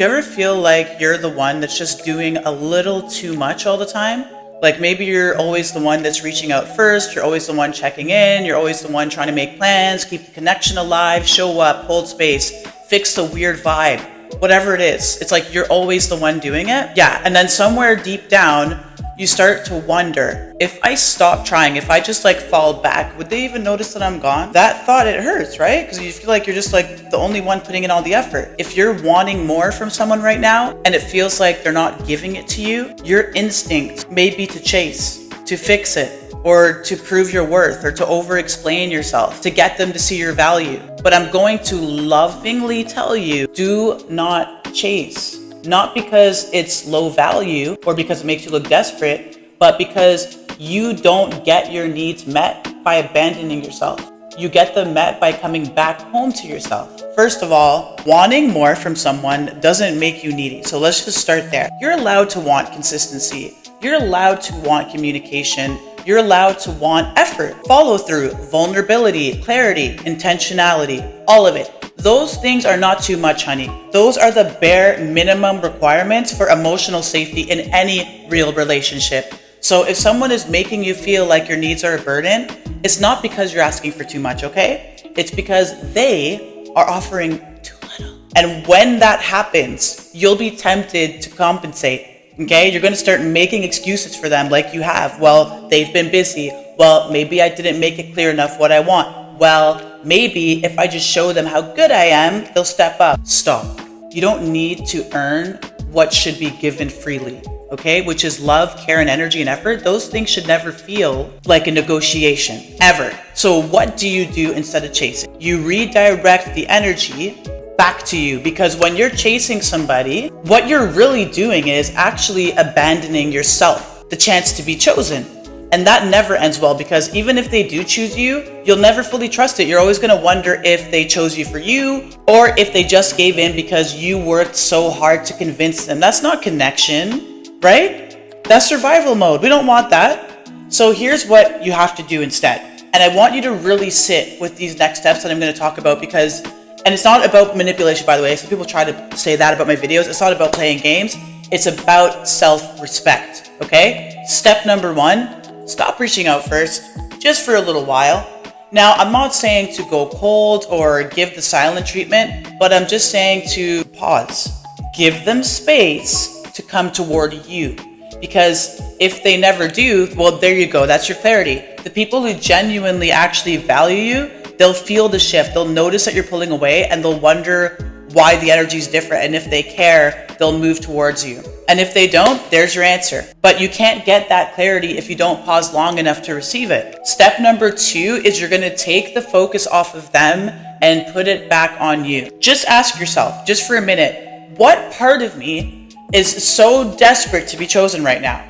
Do you ever feel like you're the one that's just doing a little too much all the time? Like maybe you're always the one that's reaching out first, you're always the one checking in, you're always the one trying to make plans, keep the connection alive, show up, hold space, fix the weird vibe, whatever it is. It's like you're always the one doing it. Yeah, and then somewhere deep down, you start to wonder, if I stop trying, if I just like fall back, would they even notice that I'm gone? That thought, it hurts, right? Because you feel like you're just like the only one putting in all the effort. If you're wanting more from someone right now and it feels like they're not giving it to you, your instinct may be to chase, to fix it, or to prove your worth, or to over-explain yourself, to get them to see your value. But I'm going to lovingly tell you, do not chase. Not because it's low value or because it makes you look desperate, but because you don't get your needs met by abandoning yourself. You get them met by coming back home to yourself. First of all, wanting more from someone doesn't make you needy. So let's just start there. You're allowed to want consistency. You're allowed to want communication. You're allowed to want effort, follow through, vulnerability, clarity, intentionality, all of it. Those things are not too much, honey. Those are the bare minimum requirements for emotional safety in any real relationship. So if someone is making you feel like your needs are a burden, it's not because you're asking for too much, okay? It's because they are offering too little. And when that happens, you'll be tempted to compensate, okay? You're gonna start making excuses for them like you have. Well, they've been busy. Well, maybe I didn't make it clear enough what I want. Well, maybe if I just show them how good I am, they'll step up. Stop. You don't need to earn what should be given freely, okay? Which is love, care, and energy and effort. Those things should never feel like a negotiation, ever. So what do you do instead of chasing? You redirect the energy back to you, because when you're chasing somebody, what you're really doing is actually abandoning yourself, the chance to be chosen. And that never ends well, because even if they do choose you, you'll never fully trust it. You're always going to wonder if they chose you for you or if they just gave in because you worked so hard to convince them. That's not connection, right? That's survival mode. We don't want that. So here's what you have to do instead. And I want you to really sit with these next steps that I'm going to talk about, because, and it's not about manipulation, by the way. Some people try to say that about my videos. It's not about playing games. It's about self-respect, okay? Step number 1. Stop reaching out first, just for a little while. Now, I'm not saying to go cold or give the silent treatment, but I'm just saying to pause. Give them space to come toward you. Because if they never do, well, there you go. That's your clarity. The people who genuinely actually value you, they'll feel the shift. They'll notice that you're pulling away and they'll wonder why the energy is different. And if they care, they'll move towards you. And if they don't, there's your answer. But you can't get that clarity if you don't pause long enough to receive it. Step number 2 is you're going to take the focus off of them and put it back on you. Just ask yourself, just for a minute, what part of me is so desperate to be chosen right now?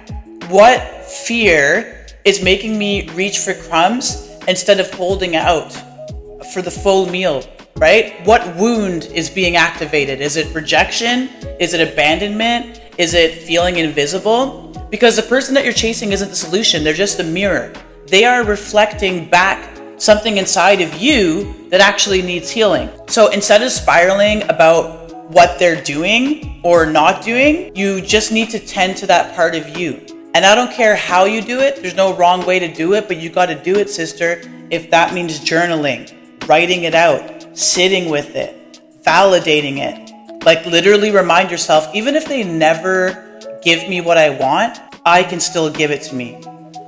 What fear is making me reach for crumbs instead of holding out for the full meal? Right? What wound is being activated? Is it rejection? Is it abandonment? Is it feeling invisible? Because the person that you're chasing isn't the solution. They're just a mirror. They are reflecting back something inside of you that actually needs healing. So instead of spiraling about what they're doing or not doing, you just need to tend to that part of you. And I don't care how you do it. There's no wrong way to do it, but you got to do it, sister. If that means journaling, writing it out, sitting with it, validating it. Like literally remind yourself, even if they never give me what I want, I can still give it to me.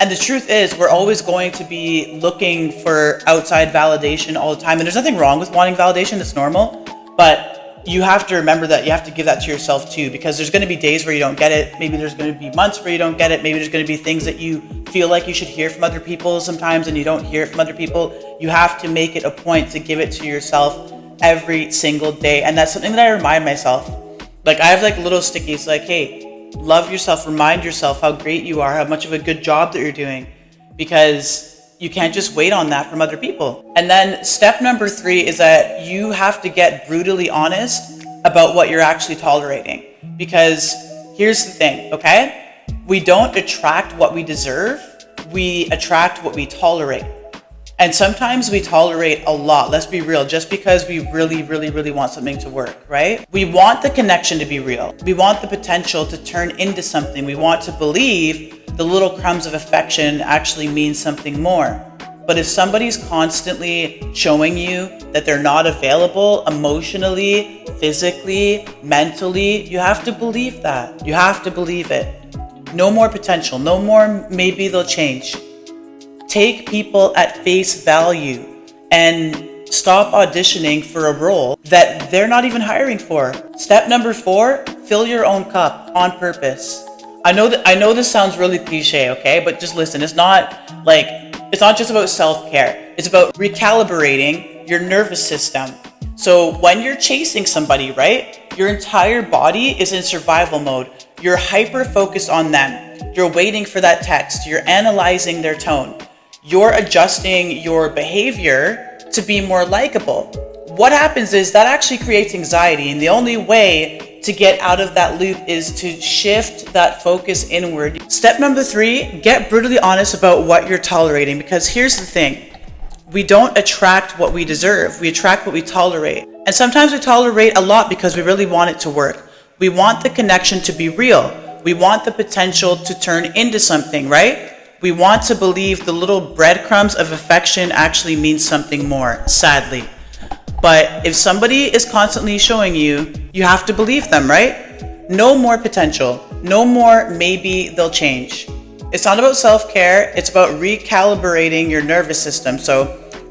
And the truth is, we're always going to be looking for outside validation all the time. And there's nothing wrong with wanting validation, it's normal. But you have to remember that you have to give that to yourself too, because there's going to be days where you don't get it. Maybe there's going to be months where you don't get it. Maybe there's going to be things that you feel like you should hear from other people sometimes and you don't hear it from other people. You have to make it a point to give it to yourself every single day. And that's something that I remind myself. Like I have like little stickies like, hey, love yourself, remind yourself how great you are, how much of a good job that you're doing, because you can't just wait on that from other people. And then step number 3 is that you have to get brutally honest about what you're actually tolerating. Because here's the thing, okay? We don't attract what we deserve. We attract what we tolerate. And sometimes we tolerate a lot, let's be real, just because we really want something to work, right? We want the connection to be real. We want the potential to turn into something. We want to believe the little crumbs of affection actually mean something more. But if somebody's constantly showing you that they're not available emotionally, physically, mentally, you have to believe that. You have to believe it. No more potential, no more maybe they'll change. Take people at face value and stop auditioning for a role that they're not even hiring for. Step number 4, fill your own cup on purpose. I know this sounds really cliche, okay? But just listen, it's not just about self-care. It's about recalibrating your nervous system. So when you're chasing somebody, right? Your entire body is in survival mode. You're hyper-focused on them. You're waiting for that text. You're analyzing their tone. You're adjusting your behavior to be more likable. What happens is that actually creates anxiety, and the only way to get out of that loop is to shift that focus inward. Step number 3, get brutally honest about what you're tolerating, because here's the thing. We don't attract what we deserve. We attract what we tolerate. And sometimes we tolerate a lot because we really want it to work. We want the connection to be real. We want the potential to turn into something, right? We want to believe the little breadcrumbs of affection actually means something more, sadly. But if somebody is constantly showing you, you have to believe them, right? No more potential. No more maybe they'll change. It's not about self-care. It's about recalibrating your nervous system. So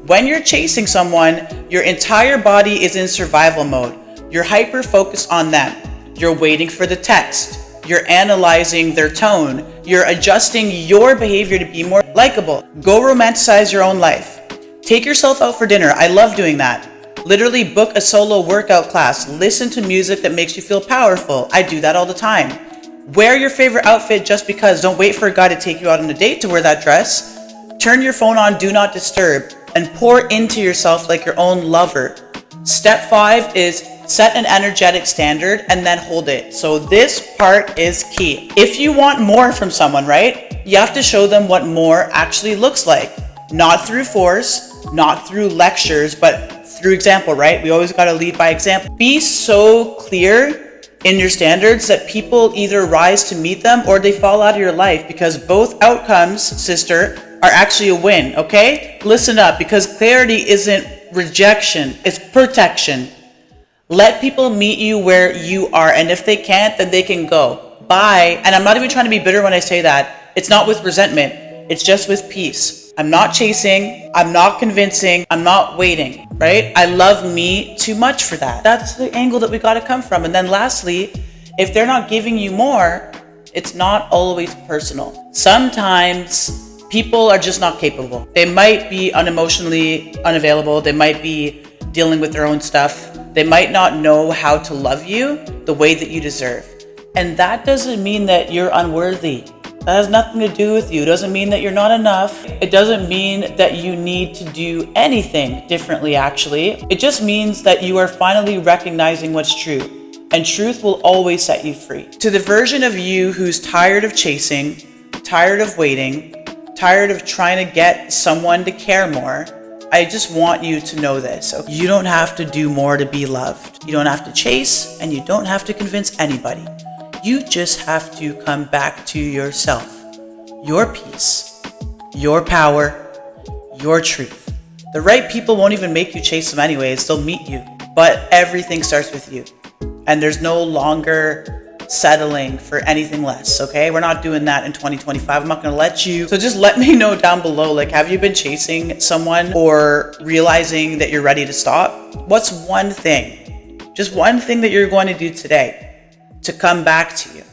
when you're chasing someone, your entire body is in survival mode. You're hyper-focused on them. You're waiting for the text. You're analyzing their tone. You're adjusting your behavior to be more likable. Go romanticize your own life. Take yourself out for dinner. I love doing that. Literally book a solo workout class. Listen to music that makes you feel powerful. I do that all the time. Wear your favorite outfit just because. Don't wait for a guy to take you out on a date to wear that dress. Turn your phone on Do Not Disturb and pour into yourself like your own lover. Step 5 is set an energetic standard and then hold it. So this part is key. If you want more from someone, right, you have to show them what more actually looks like. Not through force, not through lectures, but through example, right? We always got to lead by example. Be so clear in your standards that people either rise to meet them or they fall out of your life, because both outcomes, sister, are actually a win, okay? Listen up, because clarity isn't rejection, it's protection. Let people meet you where you are, and if they can't, then they can go. Bye. And I'm not even trying to be bitter when I say that. It's not with resentment. It's just with peace. I'm not chasing. I'm not convincing. I'm not waiting, right? I love me too much for that. That's the angle that we got to come from. And then lastly, if they're not giving you more, it's not always personal. Sometimes people are just not capable. They might be unemotionally unavailable. They might be dealing with their own stuff. They might not know how to love you the way that you deserve. And that doesn't mean that you're unworthy. That has nothing to do with you. It doesn't mean that you're not enough. It doesn't mean that you need to do anything differently, actually. It just means that you are finally recognizing what's true. And truth will always set you free. To the version of you who's tired of chasing, tired of waiting, tired of trying to get someone to care more, I just want you to know this. Okay? You don't have to do more to be loved. You don't have to chase, and you don't have to convince anybody. You just have to come back to yourself, your peace, your power, your truth. The right people won't even make you chase them anyways. They'll meet you. But everything starts with you. And there's no longer settling for anything less, okay? We're not doing that in 2025. I'm not gonna let you. So just let me know down below, like, have you been chasing someone or realizing that you're ready to stop? What's one thing, just one thing that you're going to do today to come back to you?